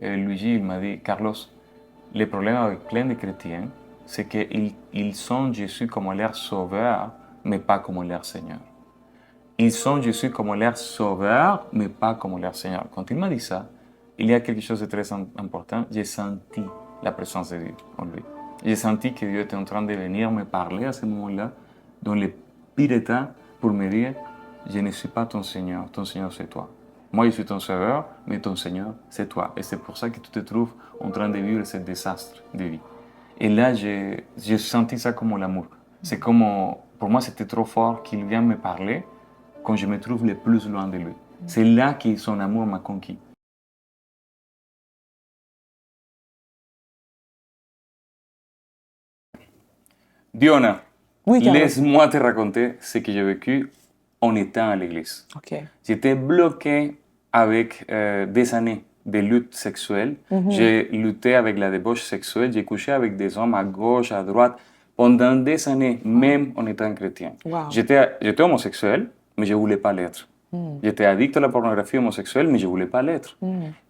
Luigi, il m'a dit, Carlos, le problème avec plein de chrétiens, c'est qu'ils sont Jésus comme leur sauveur, mais pas comme leur Seigneur. Ils sont Jésus comme leur sauveur, mais pas comme leur Seigneur. Quand il m'a dit ça, il y a quelque chose de très important. J'ai senti la présence de Dieu en lui. J'ai senti que Dieu était en train de venir me parler à ce moment-là, dans le pire état, pour me dire, je ne suis pas ton Seigneur c'est toi. Moi, je suis ton sauveur, mais ton Seigneur, c'est toi. Et c'est pour ça que tu te trouves en train de vivre ce désastre de vie. Et là, j'ai senti ça comme l'amour. C'est comme, pour moi, c'était trop fort qu'il vienne me parler quand je me trouve le plus loin de lui. C'est là que son amour m'a conquis. Diona, Oui, Carlos. laisse-moi te raconter ce que j'ai vécu en étant à l'église. OK. J'étais bloqué avec des années de lutte sexuelle. J'ai lutté avec la débauche sexuelle. J'ai couché avec des hommes à gauche, à droite, pendant des années, même en étant chrétien. Wow. J'étais homosexuel, mais je ne voulais pas l'être. J'étais addict à la pornographie homosexuelle, mais je ne voulais pas l'être.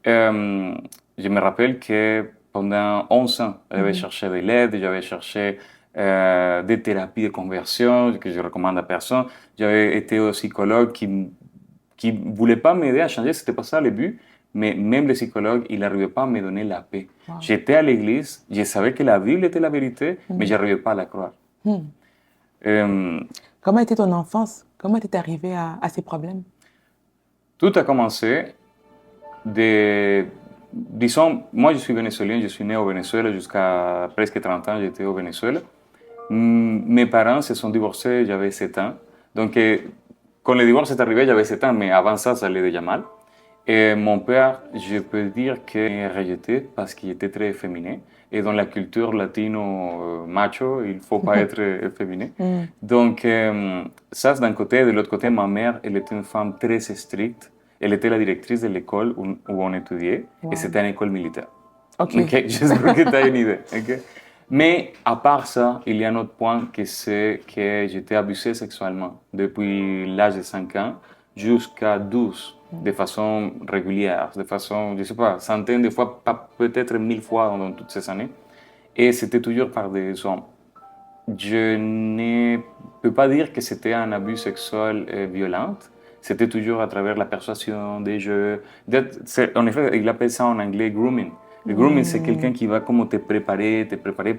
Je me rappelle que pendant 11 ans, j'avais cherché de l'aide, j'avais cherché des thérapies de conversion que je recommande à personne. J'avais été au psychologue qui ne voulait pas m'aider à changer, c'était pas ça le but, mais même le psychologue, il n'arrivait pas à me donner la paix. Wow. J'étais à l'église, je savais que la Bible était la vérité, mais je n'arrivais pas à la croire. Comment était ton enfance? Comment tu es arrivé à ces problèmes? Tout a commencé disons, moi je suis vénézuélien, je suis né au Venezuela jusqu'à presque 30 ans, j'étais au Venezuela. Mes parents se sont divorcés, j'avais 7 ans. Donc, quand le divorce est arrivé, j'avais 7 ans, mais avant ça, ça allait déjà mal. Et mon père, je peux dire qu'il m'a rejeté parce qu'il était très féminin. Et dans la culture latino macho, il ne faut pas être féminin. Donc, ça, c'est d'un côté. De l'autre côté, ma mère, elle était une femme très stricte. Elle était la directrice de l'école où on étudiait. Wow. Et c'était une école militaire. OK. Okay? J'espère que tu as une idée. Okay? Mais à part ça, il y a un autre point que c'est que j'étais abusé sexuellement depuis l'âge de 5 ans jusqu'à 12, de façon régulière, de façon, je ne sais pas, centaines de fois, peut-être 1000 fois dans toutes ces années. Et c'était toujours par des hommes. Je ne peux pas dire que c'était un abus sexuel violent. C'était toujours à travers la persuasion, des jeux. En effet, il appelle ça en anglais grooming. Le grooming, c'est quelqu'un qui va comme te préparer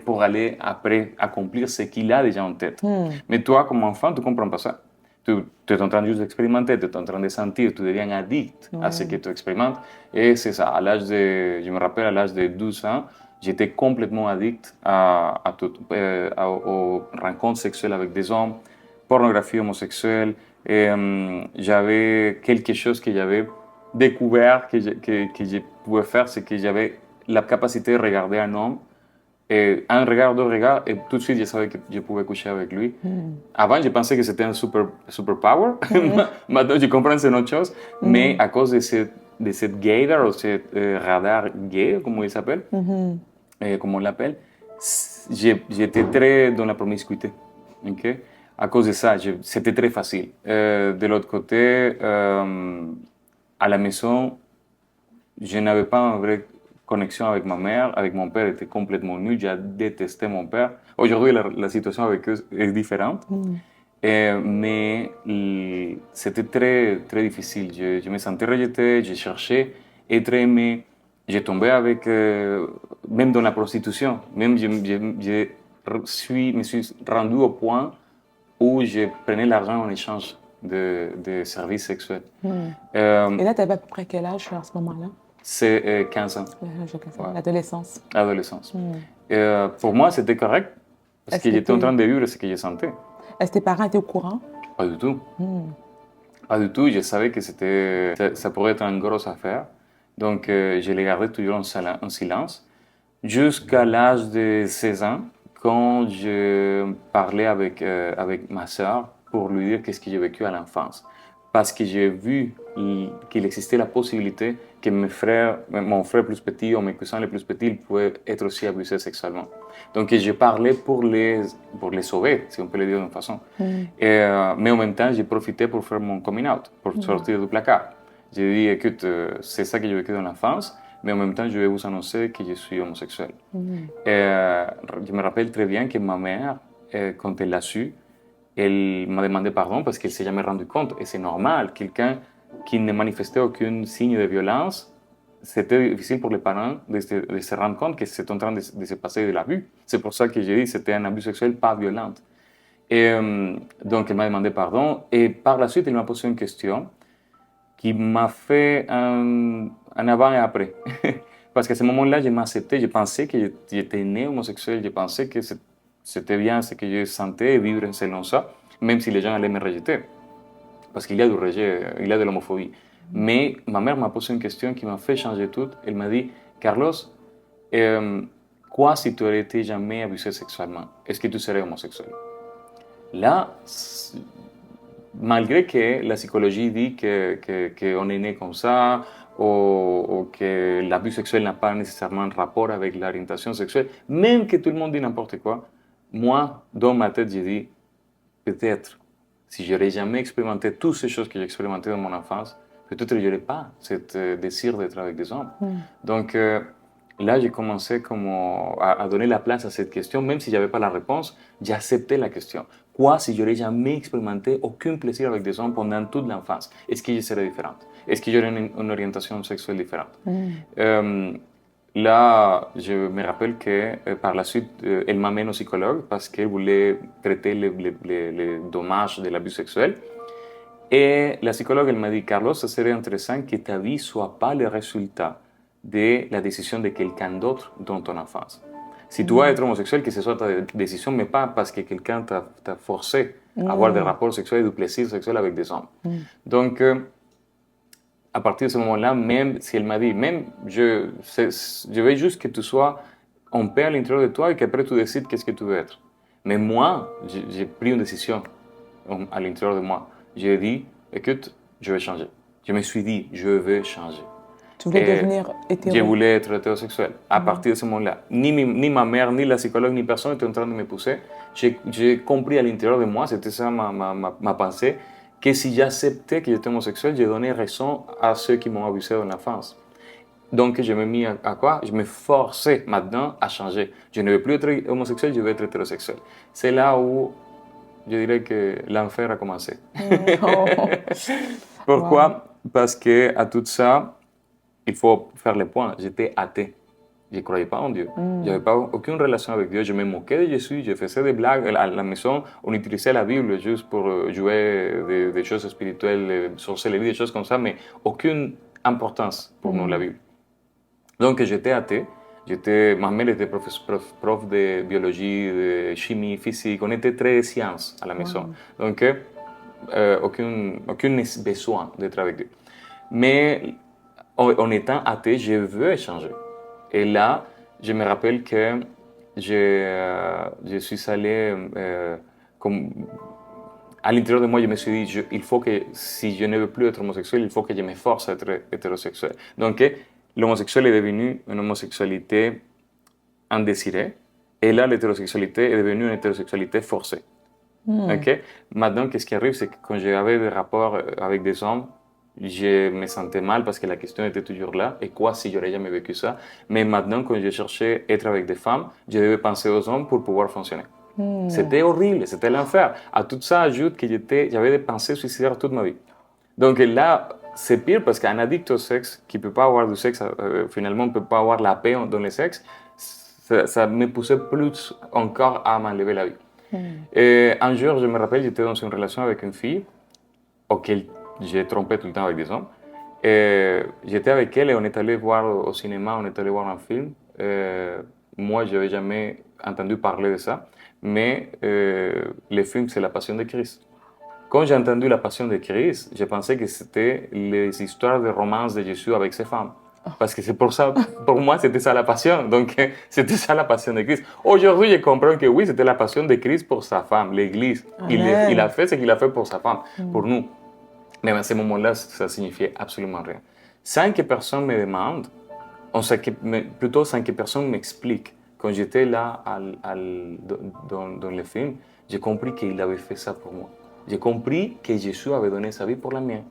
pour aller après accomplir ce qu'il a déjà en tête. Mais toi, comme enfant, tu ne comprends pas ça. Tu es en train juste d'expérimenter, tu es en train de sentir, tu deviens addict à ce que tu expérimentes. Et c'est ça, je me rappelle à l'âge de 12 ans, j'étais complètement addict aux rencontres sexuelles avec des hommes, pornographie homosexuelle. Et j'avais quelque chose que j'avais découvert que je pouvais faire, c'est que j'avais la capacité de regarder un homme, et un regard, deux regards, et tout de suite je savais que je pouvais coucher avec lui. Avant, je pensais que c'était un super power. Maintenant, je comprends que c'est une autre chose. Mais à cause de cette gaydar, ou ce radar gay, comme il s'appelle, comme on l'appelle, j'étais très dans la promiscuité. Okay? À cause de ça, c'était très facile. De l'autre côté, à la maison, je n'avais pas une vraie connexion avec ma mère. Avec mon père, était complètement nul. J'ai détesté mon père. Aujourd'hui, la situation avec eux est différente. Mais c'était très, très difficile. Je me sentais rejeté, je cherchais être aimé. J'ai tombé avec, même dans la prostitution, même je me suis rendu au point où je prenais l'argent en échange de services sexuels. Et là, tu avais à peu près quel âge à ce moment-là? C'est 15 ans. Ouais. L'adolescence. Adolescence. Pour moi, c'était correct parce que j'étais en train de vivre ce que je sentais. Est-ce que tes parents étaient au courant? Pas du tout. Pas du tout. Je savais que ça pourrait être une grosse affaire. Donc, je les gardais toujours en silence. Jusqu'à l'âge de 16 ans, quand je parlais avec ma sœur pour lui dire qu'est-ce que j'ai vécu à l'enfance. Parce que j'ai vu qu'il existait la possibilité que mon frère plus petit ou mes cousins les plus petits, ils pouvaient être aussi abusés sexuellement. Donc, je parlais pour les sauver, si on peut le dire d'une façon. Mais en même temps, j'ai profité pour faire mon coming out, pour sortir du placard. J'ai dit, écoute, c'est ça que j'ai vécu dans l'enfance, mais en même temps, je vais vous annoncer que je suis homosexuel. Je me rappelle très bien que ma mère, quand elle l'a su, elle m'a demandé pardon parce qu'elle ne s'est jamais rendue compte. Et c'est normal, quelqu'un qui ne manifestait aucun signe de violence, c'était difficile pour les parents de se rendre compte que c'est en train de se passer de l'abus. C'est pour ça que j'ai dit que c'était un abus sexuel pas violent. Et donc, elle m'a demandé pardon. Et par la suite, elle m'a posé une question qui m'a fait un avant et après. Parce qu'à ce moment-là, je m'acceptais, je pensais que j'étais né homosexuel, je pensais que c'était bien ce que je sentais, vivre selon ça, même si les gens allaient me rejeter. Parce qu'il y a du rejet, il y a de l'homophobie. Mais ma mère m'a posé une question qui m'a fait changer tout. Elle m'a dit, Carlos, quoi si tu aurais été jamais abusé sexuellement? Est-ce que tu serais homosexuel? Là, malgré que la psychologie dit qu'on est né comme ça, ou que l'abus sexuel n'a pas nécessairement un rapport avec l'orientation sexuelle, même que tout le monde dit n'importe quoi, moi, dans ma tête, j'ai dit, peut-être, si j'aurais jamais expérimenté toutes ces choses que j'ai expérimentées dans mon enfance, peut-être je n'aurais pas ce désir d'être avec des hommes. Donc, là, j'ai commencé comme à donner la place à cette question, même si je n'avais pas la réponse, j'ai accepté la question. Quoi si j'aurais jamais expérimenté aucun plaisir avec des hommes pendant toute l'enfance? Est-ce que je serais différente? Est-ce que j'aurais une orientation sexuelle différente? Là, je me rappelle que par la suite, elle m'amène au psychologue parce qu'elle voulait traiter les dommages de l'abus sexuel. Et la psychologue, elle m'a dit, Carlos, ça serait intéressant que ta vie ne soit pas le résultat de la décision de quelqu'un d'autre dans ton enfance. Si tu vas être homosexuel, que ce soit ta décision, mais pas parce que quelqu'un t'a forcé à avoir des rapports sexuels et du plaisir sexuel avec des hommes. Donc, à partir de ce moment-là, même si elle m'a dit, même je veux juste que tu sois en paix à l'intérieur de toi et qu'après tu décides qu'est-ce que tu veux être. Mais moi, j'ai pris une décision à l'intérieur de moi. J'ai dit, écoute, je vais changer. Je me suis dit, je vais changer. Tu voulais devenir hétéro? Je voulais être hétérosexuel. À partir de ce moment-là, ni ma mère, ni la psychologue, ni personne n'était en train de me pousser. J'ai compris à l'intérieur de moi, c'était ça ma pensée, que si j'acceptais que j'étais homosexuel, j'ai donné raison à ceux qui m'ont abusé dans l'enfance. Donc, je me mis à quoi? Je me forçais maintenant à changer. Je ne veux plus être homosexuel, je veux être hétérosexuel. C'est là où je dirais que l'enfer a commencé. Pourquoi? Wow. Parce que à tout ça, il faut faire le point. J'étais athée. Je ne croyais pas en Dieu. Je n'avais pas aucune relation avec Dieu. Je me moquais de Jésus. Je faisais des blagues. À la maison, on utilisait la Bible juste pour jouer des choses spirituelles, sorcellerie, des choses comme ça, mais aucune importance pour nous, la Bible. Donc, j'étais athée. Ma mère était prof de biologie, de chimie, physique. On était très sciences à la maison. Donc, aucun besoin d'être avec Dieu. Mais en étant athée, je veux changer. Et là, je me rappelle que je suis allé à l'intérieur de moi, je me suis dit, il faut que, si je ne veux plus être homosexuel, il faut que je me force à être hétérosexuel. Donc, l'homosexuel est devenu une homosexualité indésirée, et là, l'hétérosexualité est devenue une hétérosexualité forcée. Okay? Maintenant, qu'est-ce qui arrive, c'est que quand j'avais des rapports avec des hommes, je me sentais mal parce que la question était toujours là. Et quoi si j'aurais jamais vécu ça? Mais maintenant, quand je cherchais être avec des femmes, je devais penser aux hommes pour pouvoir fonctionner. C'était horrible, c'était l'enfer. À tout ça, ajoute que j'avais des pensées suicidaires toute ma vie. Donc là, c'est pire parce qu'un addict au sexe qui ne peut pas avoir du sexe, finalement, ne peut pas avoir la paix dans le sexe, ça me poussait plus encore à m'enlever la vie. Et un jour, je me rappelle, j'étais dans une relation avec une fille auquel j'ai trompé tout le temps avec des hommes. J'étais avec elle et on est allé voir au cinéma, on est allé voir un film. Moi, je n'avais jamais entendu parler de ça, mais le film, c'est La Passion de Christ. Quand j'ai entendu La Passion de Christ, je pensais que c'était les histoires de romance de Jésus avec ses femmes. Parce que c'est pour ça, pour moi, c'était ça la passion. Donc, c'était ça la passion de Christ. Aujourd'hui, je comprends que oui, c'était la passion de Christ pour sa femme, l'Église. Il a fait ce qu'il a fait pour sa femme, pour nous. Mais à ce moment-là, ça signifiait absolument rien. Sans que personne me demande, plutôt sans que personne m'explique. Quand j'étais là dans le film, j'ai compris qu'il avait fait ça pour moi. J'ai compris que Jésus avait donné sa vie pour la mienne.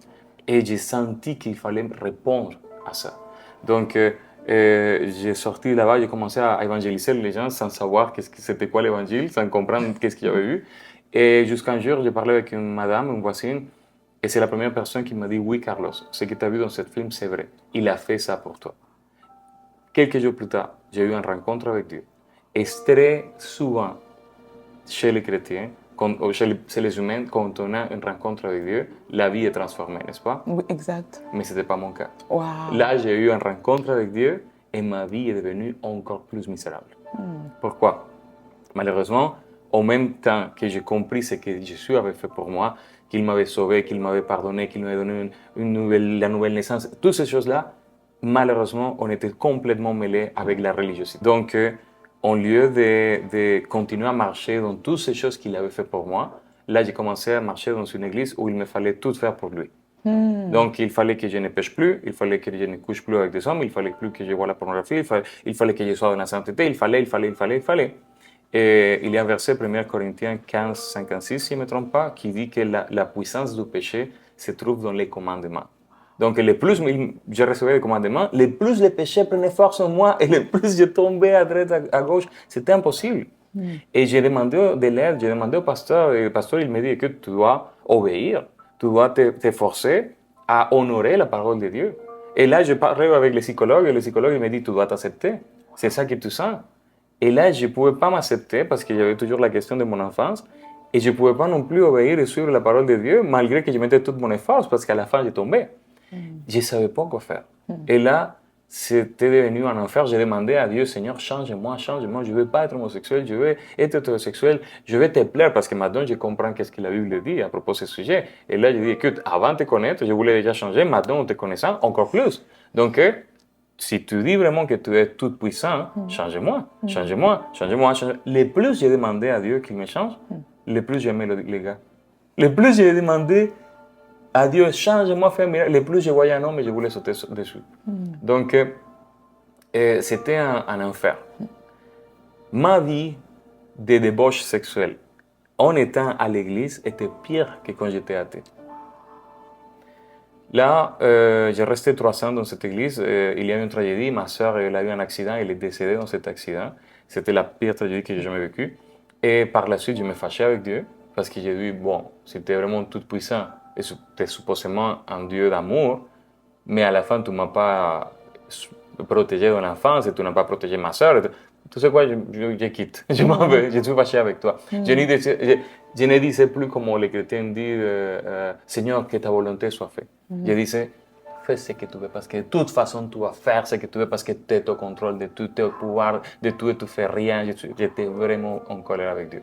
Et j'ai senti qu'il fallait répondre à ça. Donc, J'ai sorti là-bas, j'ai commencé à évangéliser les gens sans savoir c'était quoi l'évangile, sans comprendre qu'est-ce qu'il y avait eu. Et jusqu'un jour, j'ai parlé avec une madame, une voisine, et c'est la première personne qui m'a dit, oui, Carlos, ce que tu as vu dans ce film, c'est vrai. Il a fait ça pour toi. Quelques jours plus tard, j'ai eu une rencontre avec Dieu. Et très souvent, chez les chrétiens, chez les humains, quand on a une rencontre avec Dieu, la vie est transformée, n'est-ce pas? Oui, exact. Mais ce n'était pas mon cas. Wow. Là, j'ai eu une rencontre avec Dieu et ma vie est devenue encore plus misérable. Pourquoi? Malheureusement, au même temps que j'ai compris ce que Jésus avait fait pour moi, qu'il m'avait sauvé, qu'il m'avait pardonné, qu'il m'avait donné la nouvelle naissance, toutes ces choses-là, malheureusement, on était complètement mêlés avec la religiosité. Donc, au lieu de continuer à marcher dans toutes ces choses qu'il avait fait pour moi, là, j'ai commencé à marcher dans une église où il me fallait tout faire pour lui. Donc, il fallait que je ne pêche plus, il fallait que je ne couche plus avec des hommes, il fallait plus que je voie la pornographie, il fallait que je sois dans la sainteté, il fallait. Et il y a un verset 1 Corinthiens 15, 56, si je ne me trompe pas, qui dit que la puissance du péché se trouve dans les commandements. Donc, le plus je recevais les commandements, le plus le péché prenait force en moi et le plus je tombais à droite, à gauche. C'était impossible. Et j'ai demandé de l'aide, j'ai demandé au pasteur, et le pasteur, il me dit que tu dois obéir, tu dois te forcer à honorer la parole de Dieu. Et là, je parlais avec le psychologue, et le psychologue, il me dit, tu dois t'accepter. C'est ça que tu sens. Et là, je ne pouvais pas m'accepter parce qu'il y avait toujours la question de mon enfance. Et je ne pouvais pas non plus obéir et suivre la parole de Dieu, malgré que je mettais tout mon effort, parce qu'à la fin, je tombais. Je ne savais pas quoi faire. Et là, c'était devenu un enfer. J'ai demandé à Dieu, Seigneur, change-moi, change-moi. Je ne veux pas être homosexuel, je veux être hétérosexuel. Je veux te plaire parce que maintenant, je comprends qu'est-ce que la Bible dit à propos de ce sujet. Et là, j'ai dit, écoute, avant de te connaître, je voulais déjà changer. Maintenant, en te connaissant, encore plus. Donc, si tu dis vraiment que tu es tout puissant, change-moi, change-moi, change-moi, change-moi. Le plus j'ai demandé à Dieu qu'il me change, le plus j'aimais les gars. Le plus j'ai demandé à Dieu, change-moi, fais un miracle, le plus je voyais un homme et je voulais sauter dessus. Donc, c'était un enfer. Ma vie de débauche sexuelle en étant à l'église était pire que quand j'étais athée. Là, j'ai resté 3 ans dans cette église. Il y a eu une tragédie. Ma sœur, elle a eu un accident. Elle est décédée dans cet accident. C'était la pire tragédie que j'ai jamais vécue. Et par la suite, je me fâchais avec Dieu parce que j'ai dit, bon, c'était vraiment tout puissant et c'était supposément un Dieu d'amour, mais à la fin, tu ne m'as pas protégé de l'enfance et tu n'as pas protégé ma sœur. Tu sais quoi, je quitte. Je m'en vais. Je suis fâché avec toi. Je ne disais plus comme les chrétiens disent, Seigneur, que ta volonté soit faite. Je disais, fais ce que tu veux, parce que de toute façon, tu vas faire ce que tu veux, parce que tu es au contrôle de tout, tu es au pouvoir de tout et tu fais rien. J'étais vraiment en colère avec Dieu.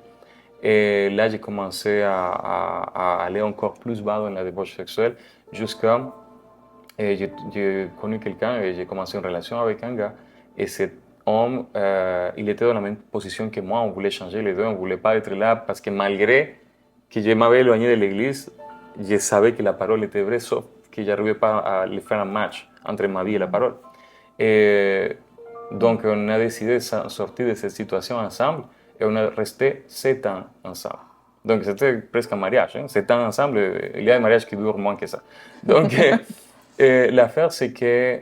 Et là, j'ai commencé à aller encore plus bas dans la débauche sexuelle jusqu'à... j'ai connu quelqu'un et j'ai commencé une relation avec un gars. Et cet homme, il était dans la même position que moi. On voulait changer les deux, on ne voulait pas être là parce que malgré que je m'avais éloigné de l'église, je savais que la parole était vraie, sauf que je n'arrivais pas à faire un match entre ma vie et la parole. Et donc, on a décidé de sortir de cette situation ensemble et on est resté 7 ans ensemble. Donc, c'était presque un mariage. 7 ans ensemble, il y a des mariages qui durent moins que ça. Donc, l'affaire, c'est que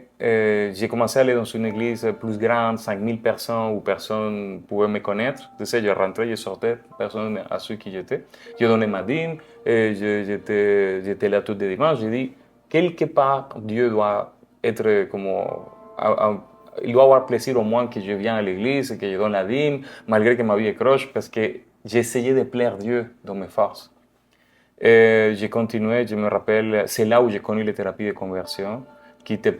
j'ai commencé à aller dans une église plus grande, 5000 personnes, où personne ne pouvait me connaître. Tu sais, je rentrais, je sortais, personne n'a su qui j'étais. Je donnais ma dîme, j'étais là tous les dimanches. J'ai dit, quelque part, Dieu doit être comme... il doit avoir plaisir au moins que je vienne à l'église, que je donne la dîme, malgré que ma vie est croche, parce que j'essayais de plaire Dieu dans mes forces. J'ai continué, je me rappelle, c'est là où j'ai connu les thérapies de conversion, qui étaient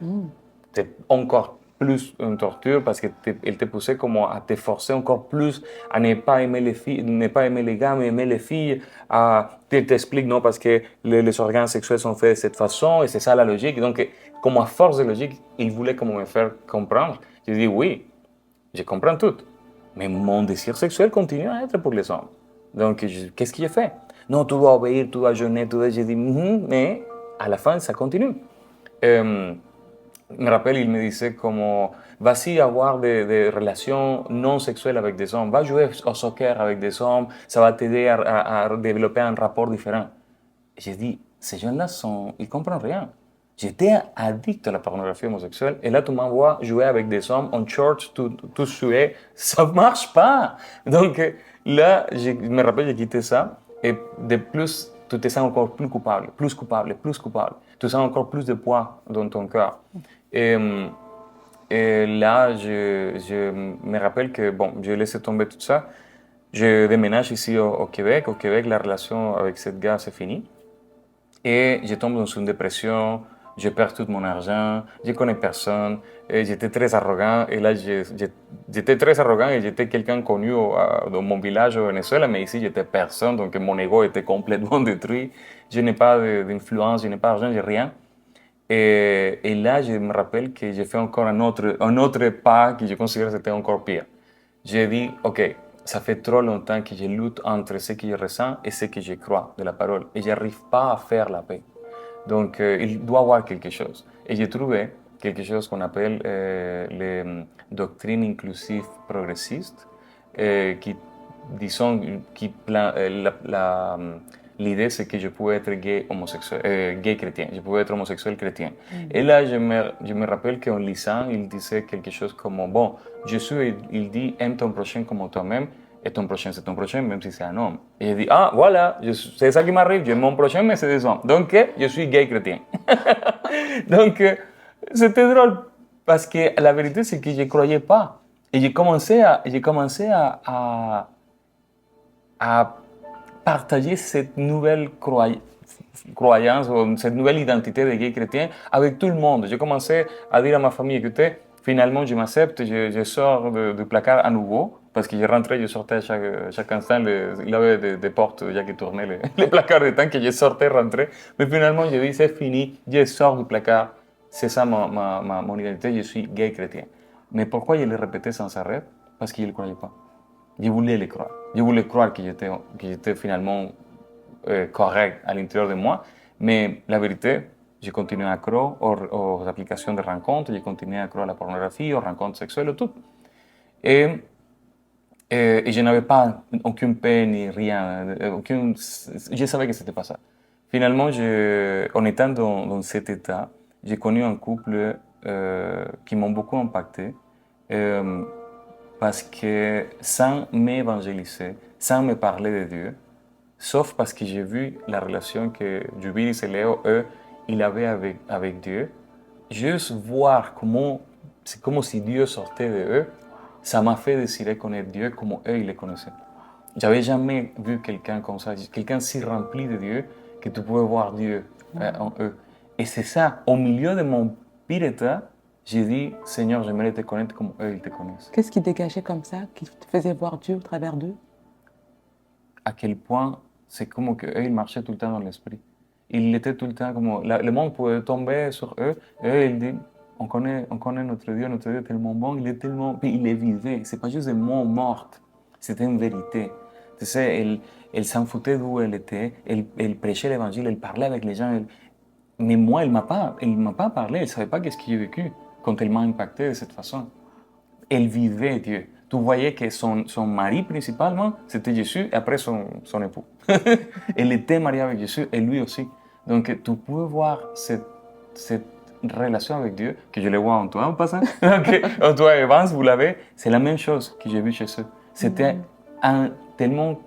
encore plus une torture parce qu'elles te poussaient comme à te forcer encore plus à ne pas aimer les filles, ne pas aimer les gars, mais aimer les filles. Elles t'expliquent, non, parce que les organes sexuels sont faits de cette façon et c'est ça la logique. Donc, comme à force de logique, ils voulaient comme me faire comprendre. Je dis oui, je comprends tout, mais mon désir sexuel continue à être pour les hommes. Donc, qu'est-ce que j'ai fait? Non, tu dois obéir, tu dois jeûner, tu dois... J'ai dit, mais à la fin, ça continue. Me rappelle, il me disait como, vas-y avoir des relations non sexuelles avec des hommes, va jouer au soccer avec des hommes, ça va t'aider à développer un rapport différent. J'ai dit, ces gens-là, ils ne comprennent rien. J'étais addict à la pornographie homosexuelle. Et là, tu m'envoies jouer avec des hommes en shorts, tout sué. Ça marche pas. Donc là, je me rappelle, j'ai quitté ça. Et de plus, tu te sens encore plus coupable, plus coupable, plus coupable. Tu sens encore plus de poids dans ton cœur. Et, et là, je me rappelle que, bon, j'ai laissé tomber tout ça. Je déménage ici au Québec. Au Québec, la relation avec cette gars, c'est fini. Et je tombe dans une dépression, je perds tout mon argent, je connais personne, et j'étais très arrogant. Et là, j'étais très arrogant et j'étais quelqu'un connu dans mon village au Venezuela, mais ici, j'étais personne, donc mon ego était complètement détruit. Je n'ai pas d'influence, je n'ai pas d'argent, j'ai rien. Et là, je me rappelle que j'ai fait encore un autre pas que je considère que c'était encore pire. J'ai dit, OK, ça fait trop longtemps que je lutte entre ce que je ressens et ce que je crois de la parole. Et je n'arrive pas à faire la paix. Donc, il doit y avoir quelque chose. Et j'ai trouvé quelque chose qu'on appelle les doctrines inclusives progressistes, qui, disons, l'idée c'est que je pouvais être gay, homosexuel, gay chrétien, je pouvais être homosexuel chrétien. Et là, je me rappelle qu'en lisant, il disait quelque chose comme, bon, Jésus, il dit, aime ton prochain comme toi-même, et ton prochain, c'est ton prochain, même si c'est un homme. Et j'ai dit, ah, voilà, c'est ça qui m'arrive, j'aime mon prochain, mais c'est des hommes. Donc, je suis gay chrétien. Donc, c'était drôle, parce que la vérité, c'est que je ne croyais pas. Et j'ai commencé à partager cette nouvelle croyance, cette nouvelle identité de gay chrétien avec tout le monde. J'ai commencé à dire à ma famille, écoutez, finalement, je m'accepte, je sors du placard à nouveau, parce que je rentrais, je sortais à chaque instant, il y avait des portes qui tournaient, les placards de temps que je sortais, rentrais. Mais finalement, je dis, c'est fini, je sors du placard, c'est ça mon identité, je suis gay chrétien. Mais pourquoi je le répétais sans arrêt? Parce que je ne le croyais pas. Je voulais le croire. Je voulais croire que j'étais finalement correct à l'intérieur de moi. Mais la vérité, j'ai continué à croire aux applications de rencontres, j'ai continué à croire à la pornographie, aux rencontres sexuelles, tout. Et, et je n'avais pas aucune paix ni rien. Je savais que ce n'était pas ça. Finalement, en étant dans cet état, j'ai connu un couple qui m'ont beaucoup impacté. Parce que sans m'évangéliser, sans me parler de Dieu, sauf parce que j'ai vu la relation que Jubilis et Léo, eux, ils avaient avec Dieu, juste voir comment, c'est comme si Dieu sortait de eux, ça m'a fait désirer connaître Dieu comme eux, ils le connaissaient. J'avais jamais vu quelqu'un comme ça, quelqu'un si rempli de Dieu que tu pouvais voir Dieu en eux. Et c'est ça, au milieu de mon pire état, j'ai dit, Seigneur, j'aimerais te connaître comme eux, ils te connaissent. Qu'est-ce qui dégageait comme ça, qui te faisait voir Dieu au travers d'eux? À quel point c'est comme qu'eux, ils marchaient tout le temps dans l'esprit. Ils étaient tout le temps comme... le monde pouvait tomber sur eux, et eux, ils disent, on connaît notre Dieu est tellement bon, il est tellement... Puis il les vivait, c'est pas juste des mots morts, c'était une vérité. Tu sais, elle s'en foutait d'où elle était, elle prêchait l'évangile, elle parlait avec les gens, mais moi, elle m'a pas parlé, elle savait pas qu'est-ce que j'ai vécu quand elle m'a impacté de cette façon. Elle vivait Dieu. Tu voyais que son mari principalement, c'était Jésus, et après son époux. Elle était mariée avec Jésus, et lui aussi. Donc, tu pouvais voir cette relation avec Dieu, que je le vois en toi en passant. Donc, en toi et Vance, vous l'avez, c'est la même chose que j'ai vu chez eux. C'était tellement,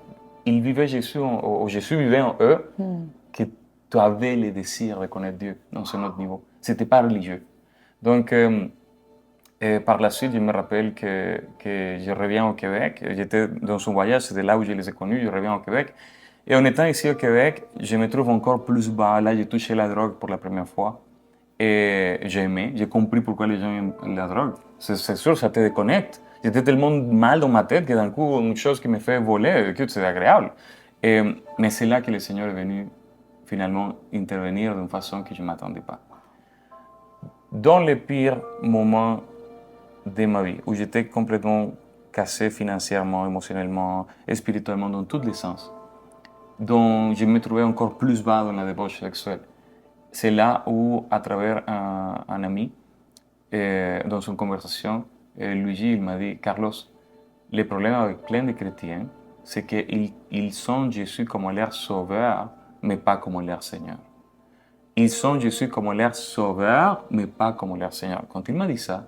ils vivaient Jésus, ou Jésus vivait en eux, que tu avais le désir de connaître Dieu dans un autre niveau. C'était pas religieux. Donc, et par la suite, je me rappelle que je reviens au Québec. J'étais dans un voyage, c'était là où je les ai connus. Je reviens au Québec. Et en étant ici au Québec, je me trouve encore plus bas. Là, j'ai touché la drogue pour la première fois. Et j'ai aimé, j'ai compris pourquoi les gens aiment la drogue. C'est sûr, ça te déconnecte. J'étais tellement mal dans ma tête que d'un coup, une chose qui me fait voler, c'est agréable. Mais c'est là que le Seigneur est venu finalement intervenir d'une façon que je ne m'attendais pas. Dans les pires moments de ma vie, où j'étais complètement cassé financièrement, émotionnellement, spirituellement, dans tous les sens, dont je me trouvais encore plus bas dans la débauche sexuelle. C'est là où, à travers un ami, dans une conversation, Luigi il m'a dit, Carlos, le problème avec plein de chrétiens, c'est qu'ils sont Jésus comme leur sauveur, mais pas comme leur Seigneur. ils ont Jésus comme leur sauveur, mais pas comme leur Seigneur. Quand il m'a dit ça,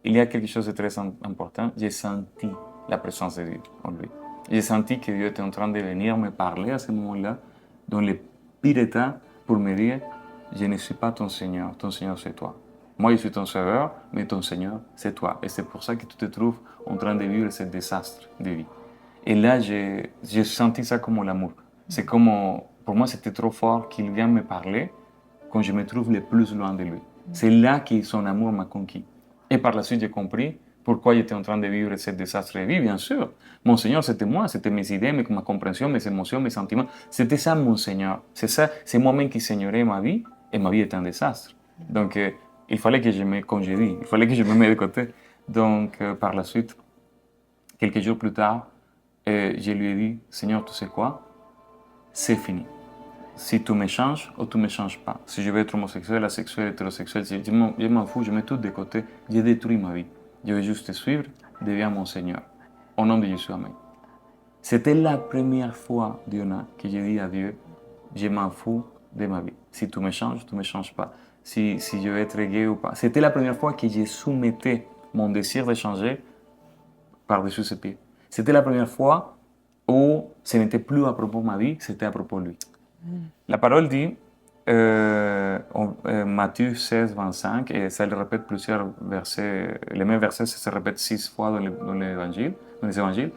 il y a quelque chose de très important. J'ai senti la présence de Dieu en lui. J'ai senti que Dieu était en train de venir me parler à ce moment-là, dans le pire état, pour me dire, je ne suis pas ton Seigneur c'est toi. Moi, je suis ton sauveur, mais ton Seigneur, c'est toi. Et c'est pour ça que tu te trouves en train de vivre ce désastre de vie. Et là, j'ai senti ça comme l'amour. C'est comme, pour moi, c'était trop fort qu'il vienne me parler quand je me trouve le plus loin de lui. C'est là que son amour m'a conquis. Et par la suite, j'ai compris pourquoi j'étais en train de vivre ce désastre de vie, bien sûr. Mon Seigneur, c'était moi, c'était mes idées, ma compréhension, mes émotions, mes sentiments. C'était ça, mon Seigneur. C'est ça, c'est moi-même qui seigneurais ma vie, et ma vie est un désastre. Donc, il fallait que je me congédie, il fallait que je me mette de côté. Donc, par la suite, quelques jours plus tard, je lui ai dit, Seigneur, tu sais quoi? C'est fini. Si tu me changes ou tu ne me changes pas. Si je veux être homosexuel, asexuel, hétérosexuel, je m'en fous, je mets tout de côté. J'ai détruit ma vie. Je veux juste te suivre, deviens mon Seigneur. Au nom de Jésus, Amen. C'était la première fois, Diona, que j'ai dit à Dieu, je m'en fous de ma vie. Si tu me changes, tu ne me changes pas. Si je veux être gay ou pas. C'était la première fois que je soumettais mon désir de changer par-dessus ses pieds. C'était la première fois où ce n'était plus à propos de ma vie, c'était à propos de lui. La parole dit, Matthieu 16, 25, et ça le répète plusieurs versets, les mêmes versets se répètent 6 fois dans les évangiles.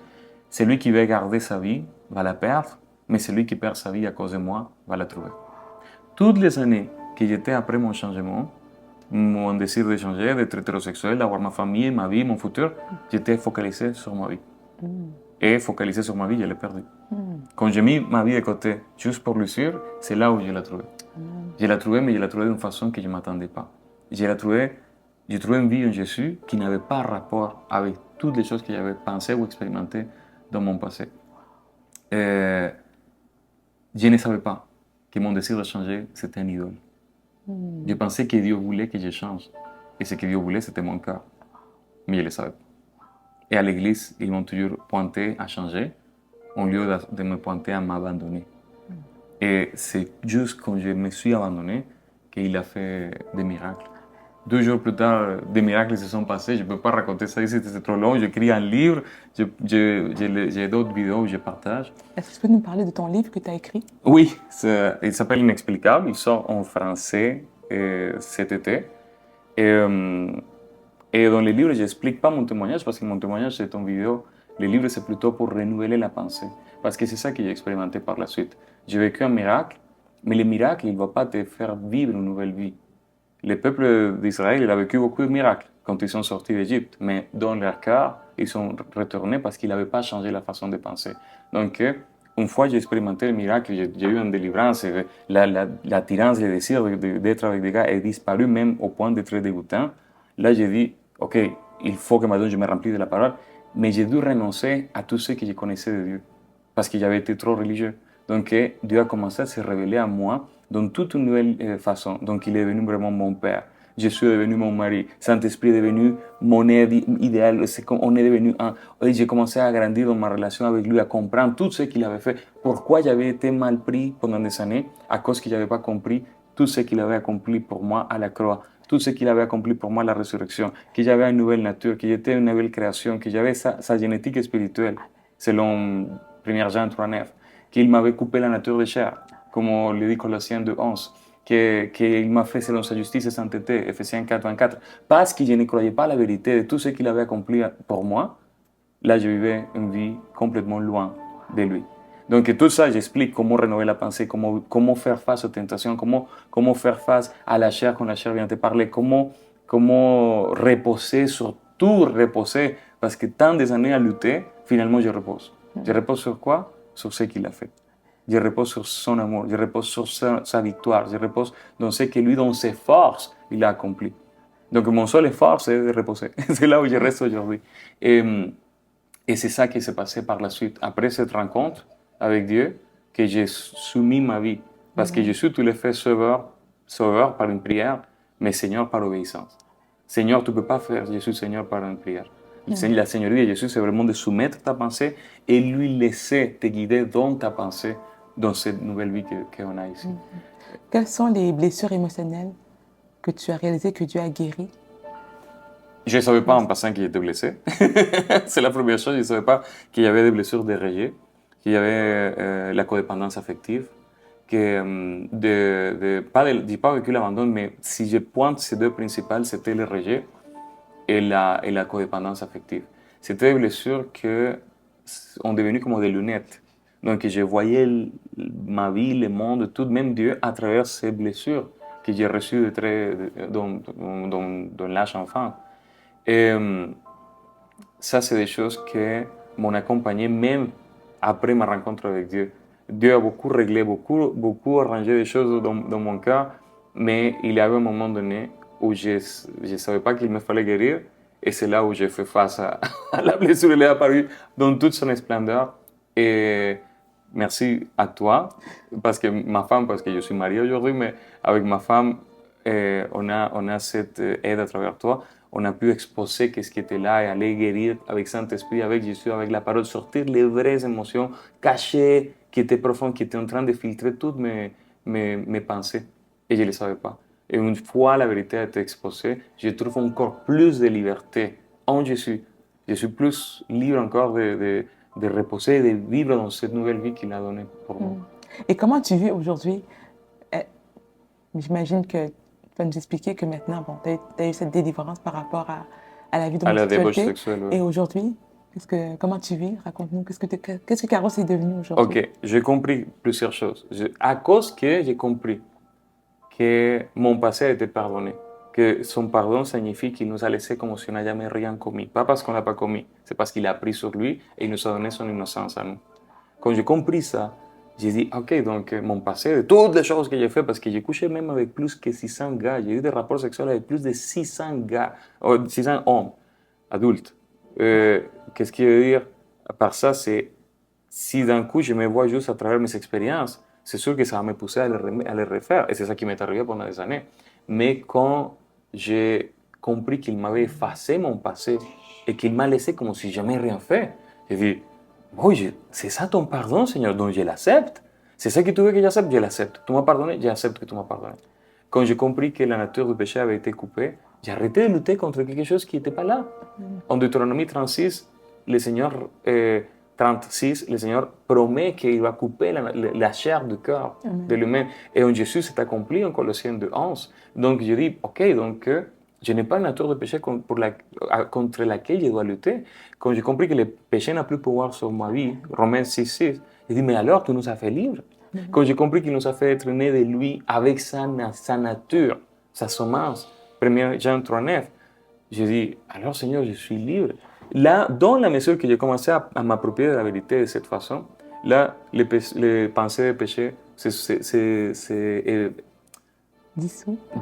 Celui qui veut garder sa vie va la perdre, mais celui qui perd sa vie à cause de moi va la trouver. Toutes les années que j'étais après mon changement, mon désir de changer, d'être hétérosexuel, d'avoir ma famille, ma vie, mon futur, j'étais focalisé sur ma vie. Et focalisé sur ma vie, je l'ai perdu. Quand j'ai mis ma vie de côté juste pour lui suivre, c'est là où je l'ai trouvée. Je l'ai trouvée, mais je l'ai trouvée d'une façon que je ne m'attendais pas. J'ai trouvé une vie en Jésus qui n'avait pas rapport avec toutes les choses que j'avais pensées ou expérimentées dans mon passé. Je ne savais pas que mon désir de changer, c'était une idole. Je pensais que Dieu voulait que je change. Et ce que Dieu voulait, c'était mon cœur. Mais je ne le savais pas. Et à l'église, ils m'ont toujours pointé à changer, au lieu de me pointer à m'abandonner. Et c'est juste quand je me suis abandonné qu'il a fait des miracles. 2 jours plus tard, des miracles se sont passés. Je ne peux pas raconter ça ici, c'est trop long. J'écris un livre, j'ai d'autres vidéos où je partage. Est-ce que tu peux nous parler de ton livre que tu as écrit? Oui, il s'appelle Inexplicable. Il sort en français cet été. Et dans le livre, je n'explique pas mon témoignage parce que mon témoignage, c'est en vidéo. Le livre, c'est plutôt pour renouveler la pensée. Parce que c'est ça que j'ai expérimenté par la suite. J'ai vécu un miracle, mais le miracle, il ne va pas te faire vivre une nouvelle vie. Le peuple d'Israël, il a vécu beaucoup de miracles quand ils sont sortis d'Égypte. Mais dans leur cœur, ils sont retournés parce qu'ils n'avaient pas changé la façon de penser. Donc, une fois j'ai expérimenté le miracle, j'ai eu une délivrance, l'attirance, le désir d'être avec des gars est disparu même au point d'être très dégoûtant. Là, j'ai dit, OK, il faut que maintenant je me remplisse de la parole, mais j'ai dû renoncer à tout ce que je connaissais de Dieu, parce que j'avais été trop religieux. Donc, Dieu a commencé à se révéler à moi dans toute une nouvelle façon. Donc, il est devenu vraiment mon père. Jésus est devenu mon mari. Saint-Esprit est devenu mon aide idéal. On est devenu un. Et j'ai commencé à grandir dans ma relation avec lui, à comprendre tout ce qu'il avait fait, pourquoi j'avais été mal pris pendant des années, à cause que je n'avais pas compris tout ce qu'il avait accompli pour moi à la croix, tout ce qu'il avait accompli pour moi à la résurrection, que j'avais une nouvelle nature, que j'étais une nouvelle création, que j'avais sa génétique spirituelle, selon 1 Jean 3,9, qu'il m'avait coupé la nature de chair, comme le dit Colossiens 2,11, qu'il m'a fait selon sa justice et sainteté, Ephésiens 4,24, parce que je ne croyais pas à la vérité de tout ce qu'il avait accompli pour moi. Là, je vivais une vie complètement loin de lui. Donc, tout ça, j'explique comment rénover la pensée, comment faire face aux tentations, comment faire face à la chair quand la chair vient te parler, comment reposer, surtout reposer, parce que tant des années à lutter, finalement, je repose. Je repose sur quoi? Sur ce qu'il a fait. Je repose sur son amour, je repose sur sa victoire, je repose dans ce que lui, dans ses forces, il a accompli. Donc, mon seul effort, c'est de reposer. C'est là où je reste aujourd'hui. Et c'est ça qui s'est passé par la suite. Après cette rencontre avec Dieu, que j'ai soumis ma vie. Parce que Jésus, tu l'as fait sauveur par une prière, mais Seigneur par obéissance. Seigneur, tu ne peux pas faire Jésus Seigneur par une prière. La Seigneurie de Jésus, c'est vraiment de soumettre ta pensée et lui laisser te guider dans ta pensée, dans cette nouvelle vie qu'on a ici. Quelles sont les blessures émotionnelles que tu as réalisées que Dieu a guéries? Je ne savais pas en passant qu'il était blessé. C'est la première chose. Je ne savais pas qu'il y avait des blessures de rejet, qu'il y avait la codépendance affective, que je n'ai pas vécu l'abandon, mais si je pointe ces deux principales, c'était le rejet et la codépendance affective. C'était des blessures qui ont devenu comme des lunettes. Donc, je voyais ma vie, le monde, tout, même Dieu, à travers ces blessures que j'ai reçues dans l'âge enfant. Et ça, c'est des choses qui m'ont accompagné même après ma rencontre avec Dieu. Dieu a beaucoup réglé, beaucoup arrangé des choses dans mon cas, mais il y avait un moment donné où je ne savais pas qu'il me fallait guérir, et c'est là où j'ai fait face à la blessure. Elle est apparue dans toute son splendeur. Et merci à toi, parce que je suis marié aujourd'hui, mais avec ma femme, on a cette aide à travers toi. On a pu exposer qu'est-ce qui était là et aller guérir avec Saint-Esprit, avec Jésus, avec la parole, sortir les vraies émotions cachées qui étaient profondes, qui étaient en train de filtrer toutes mes pensées. Et je ne le savais pas. Et une fois la vérité a été exposée, je trouve encore plus de liberté en Jésus. Je suis plus libre encore de reposer et de vivre dans cette nouvelle vie qu'il a donnée pour moi. Et comment tu vis aujourd'hui? J'imagine que tu vas nous expliquer que maintenant, bon, tu as eu cette délivrance par rapport à la vie À la débauche d'homosexualité. sexuelle, oui. Et aujourd'hui, comment tu vis? Raconte-nous. Qu'est-ce que Carlos est devenu aujourd'hui? Ok, j'ai compris plusieurs choses. À cause que j'ai compris que mon passé a été pardonné, que son pardon signifie qu'il nous a laissé comme si on n'a jamais rien commis. Pas parce qu'on n'a pas commis, c'est parce qu'il a pris sur lui et il nous a donné son innocence à nous. Quand j'ai compris ça, j'ai dit, ok, donc mon passé, de toutes les choses que j'ai fait, parce que j'ai couché même avec plus que 600 gars, j'ai eu des rapports sexuels avec plus de 600 gars, 600 hommes adultes. Qu'est-ce qui veut dire par ça, c'est si d'un coup je me vois juste à travers mes expériences, c'est sûr que ça va me pousser à le refaire. Et c'est ça qui m'est arrivé pendant des années. Mais quand j'ai compris qu'il m'avait effacé mon passé et qu'il m'a laissé comme si jamais rien fait, j'ai dit, oui, c'est ça ton pardon, Seigneur, donc je l'accepte. C'est ça que tu veux que j'accepte, je l'accepte. Tu m'as pardonné, j'accepte que tu m'as pardonné. Quand j'ai compris que la nature du péché avait été coupée, j'ai arrêté de lutter contre quelque chose qui n'était pas là. En Deutéronomie 36, le Seigneur 36, le Seigneur promet qu'il va couper la chair du cœur de l'humain. Et en Jésus, c'est accompli en Colossiens 2:11. Donc, je dis, ok, donc je n'ai pas une nature de péché contre laquelle je dois lutter. Quand j'ai compris que le péché n'a plus pouvoir sur ma vie, Romains 6:6, j'ai dit, mais alors, tu nous as fait libres. Quand j'ai compris qu'il nous a fait être nés de lui avec sa nature, sa semence, 1 Jean 3:9, j'ai dit, alors Seigneur, je suis libre. Là, dans la mesure que j'ai commencé à m'approprier de la vérité de cette façon, là, les pensées de péché, c'est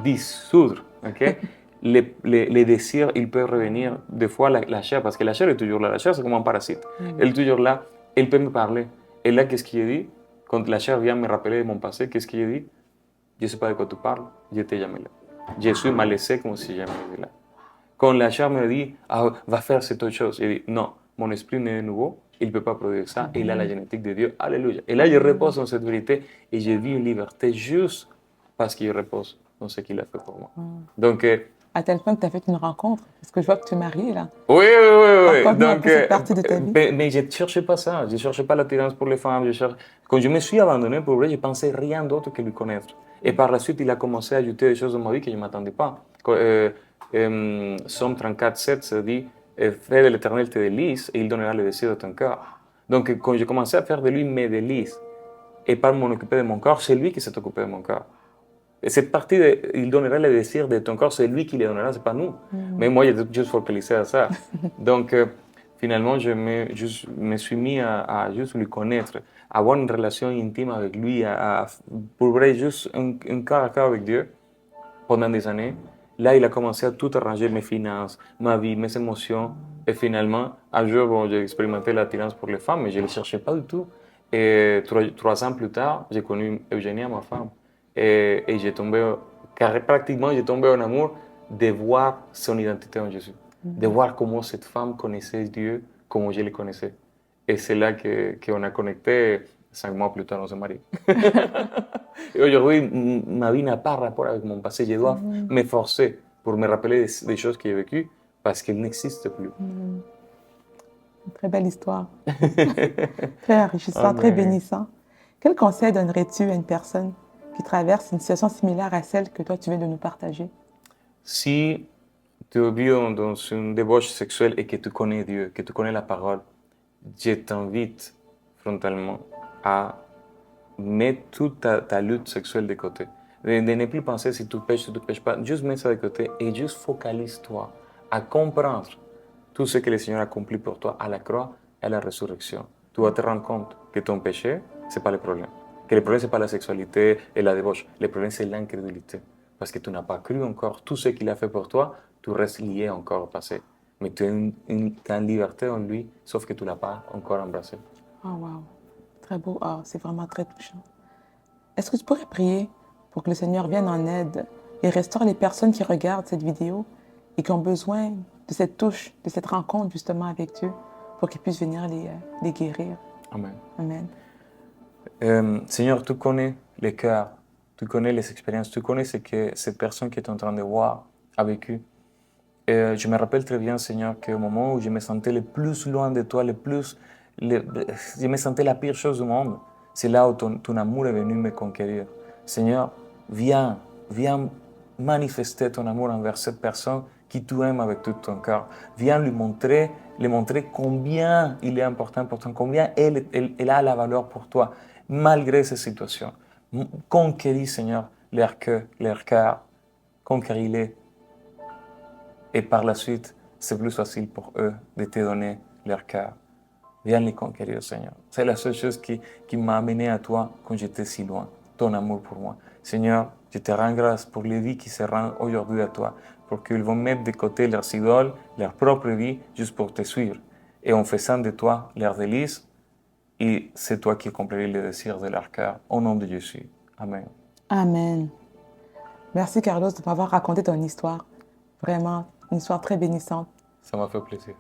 dissoudre. Okay? Les désirs, ils peuvent revenir des fois la chair, parce que la chair est toujours là. La chair, c'est comme un parasite. Elle est toujours là. Elle peut me parler. Et là, qu'est-ce qu'il dit? Quand la chair vient me rappeler de mon passé, qu'est-ce qu'il dit? Je ne sais pas de quoi tu parles. Je t'ai jamais là. Jésus m'a laissé comme si jamais était là. Quand la chair me dit, ah, va faire cette autre chose, je dis, non, mon esprit n'est de nouveau, il ne peut pas produire ça, il a la génétique de Dieu, alléluia. Et là, je repose dans cette vérité et je vis une liberté juste parce que je repose dans ce qu'il a fait pour moi. Donc, À tel point que tu as fait une rencontre, parce que je vois que tu es marié, là. oui. Raconte-nous un peu cette partie de ta vie. Mais je ne cherchais pas ça, je ne cherchais pas l'attirance pour les femmes. Quand je me suis abandonné pour lui, je pensais rien d'autre que lui connaître. Et par la suite, il a commencé à ajouter des choses dans ma vie que je ne m'attendais pas. Somme 34:7 se dit, fais de l'Éternel tes délices et il donnera le désir de ton cœur. Donc, quand j'ai commencé à faire de lui mes délices et pas m'en occuper de mon corps, c'est lui qui s'est occupé de mon corps. Et cette partie de il donnera le désir de ton corps, c'est lui qui le donnera, c'est pas nous. Mais moi, j'ai juste focalisé à ça. Donc, finalement, je me suis mis à juste lui connaître, à avoir une relation intime avec lui, pour vrai, juste un cœur à cœur avec Dieu pendant des années. Là, il a commencé à tout arranger, mes finances, ma vie, mes émotions. Et finalement, un jour, bon, j'ai expérimenté l'attirance pour les femmes, mais je ne les cherchais pas du tout. Et 3 ans plus tard, j'ai connu Eugénia, ma femme. Et j'ai tombé, pratiquement, j'ai tombé en amour de voir son identité en Jésus. De voir comment cette femme connaissait Dieu, comme je le connaissais. Et c'est là qu'on a connecté 5 mois plus tard, on s'est mariés. Et aujourd'hui, ma vie n'a pas rapport avec mon passé. Je dois m'efforcer pour me rappeler des choses que j'ai vécues parce qu'elles n'existent plus. Une très belle histoire. Très enrichissant, très Amen. bénissant. Quel conseil donnerais-tu à une personne qui traverse une situation similaire à celle que toi tu viens de nous partager? Si tu vis dans une débauche sexuelle et que tu connais Dieu, que tu connais la parole, je t'invite frontalement à mettre toute ta lutte sexuelle de côté. De ne plus penser si tu pêches ou tu ne pêches pas. Juste mets ça de côté et juste focalise-toi à comprendre tout ce que le Seigneur a accompli pour toi à la croix et à la résurrection. Tu vas te rendre compte que ton péché, ce n'est pas le problème. Que le problème, ce n'est pas la sexualité et la débauche. Le problème, c'est l'incrédulité. Parce que tu n'as pas cru encore tout ce qu'il a fait pour toi, tu restes lié encore au passé. Mais tu as une liberté en lui, sauf que tu ne l'as pas encore embrassé. Oh, wow. Très beau. Ah, c'est vraiment très touchant. Est-ce que tu pourrais prier pour que le Seigneur vienne en aide et restaure les personnes qui regardent cette vidéo et qui ont besoin de cette touche, de cette rencontre justement avec Dieu pour qu'ils puissent venir les guérir? Amen. Amen. Seigneur, tu connais les cœurs, tu connais les expériences, tu connais ce que cette personne qui est en train de voir a vécu. Et je me rappelle très bien, Seigneur, qu'au moment où je me sentais le plus loin de toi, je me sentais la pire chose du monde, c'est là où ton amour est venu me conquérir. Seigneur, viens manifester ton amour envers cette personne qui tu aimes avec tout ton cœur. Viens lui montrer combien il est important pour toi, combien elle a la valeur pour toi, malgré ces situations. Conquéris, Seigneur, leur cœur, conquéris-les. Et par la suite, c'est plus facile pour eux de te donner leur cœur. Viens les conquérir, Seigneur. C'est la seule chose qui m'a amené à toi quand j'étais si loin, ton amour pour moi. Seigneur, je te rends grâce pour les vies qui se rendent aujourd'hui à toi, pour qu'ils vont mettre de côté leurs idoles, leur propre vie, juste pour te suivre. Et en faisant de toi leur délice, et c'est toi qui accomplis les désirs de leur cœur. Au nom de Jésus. Amen. Amen. Merci Carlos de m'avoir raconté ton histoire. Vraiment, une histoire très bénissante. Ça m'a fait plaisir.